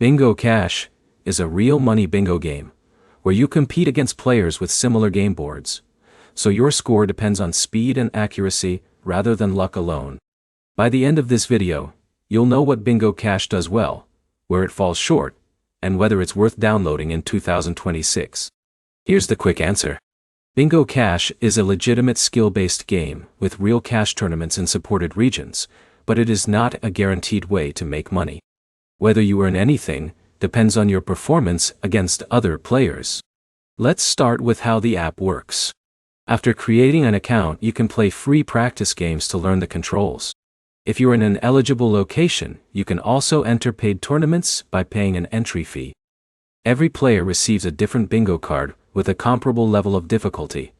Bingo Cash is a real money bingo game, where you compete against players with similar game boards, so your score depends on speed and accuracy rather than luck alone. By the end of this video, you'll know what Bingo Cash does well, where it falls short, and whether it's worth downloading in 2026. Here's the quick answer. Bingo Cash is a legitimate skill-based game with real cash tournaments in supported regions, but it is not a guaranteed way to make money. Whether you earn anything depends on your performance against other players. Let's start with how the app works. After creating an account, you can play free practice games to learn the controls. If you're in an eligible location, you can also enter paid tournaments by paying an entry fee. Every player receives a different bingo card with a comparable level of difficulty,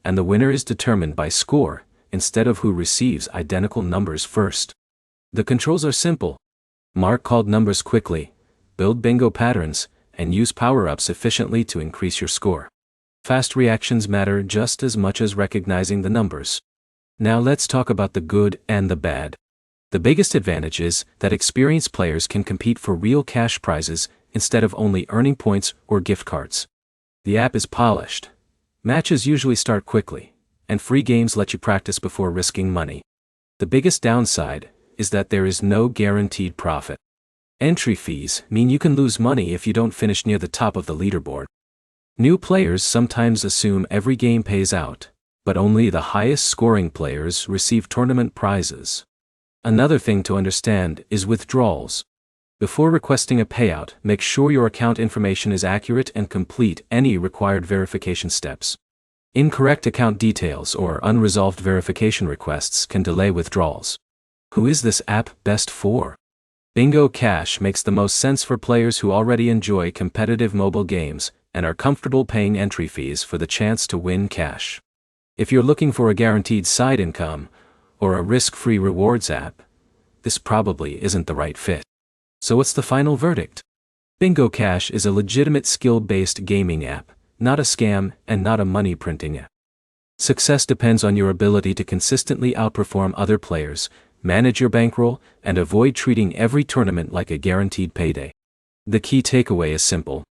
and the winner is determined by score instead of who receives identical numbers first. The controls are simple. Mark called numbers quickly, build bingo patterns, and use power-ups efficiently to increase your score. Fast reactions matter just as much as recognizing the numbers. Now let's talk about the good and the bad. The biggest advantage is that experienced players can compete for real cash prizes instead of only earning points or gift cards. The app is polished. Matches usually start quickly, and free games let you practice before risking money. The biggest downside is that there is no guaranteed profit. Entry fees mean you can lose money if you don't finish near the top of the leaderboard. New players sometimes assume every game pays out, but only the highest scoring players receive tournament prizes. Another thing to understand is withdrawals. Before requesting a payout, make sure your account information is accurate and complete any required verification steps. Incorrect account details or unresolved verification requests can delay withdrawals. Who is this app best for? Bingo Cash makes the most sense for players who already enjoy competitive mobile games and are comfortable paying entry fees for the chance to win cash. If you're looking for a guaranteed side income or a risk-free rewards app, this probably isn't the right fit. So what's the final verdict? Bingo Cash is a legitimate skill-based gaming app, not a scam and not a money-printing app. Success depends on your ability to consistently outperform other players, manage your bankroll, and avoid treating every tournament like a guaranteed payday. The key takeaway is simple.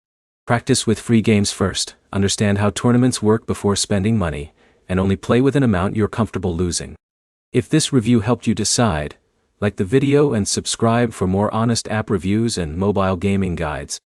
Practice with free games first, understand how tournaments work before spending money, and only play with an amount you're comfortable losing. If this review helped you decide, like the video and subscribe for more honest app reviews and mobile gaming guides.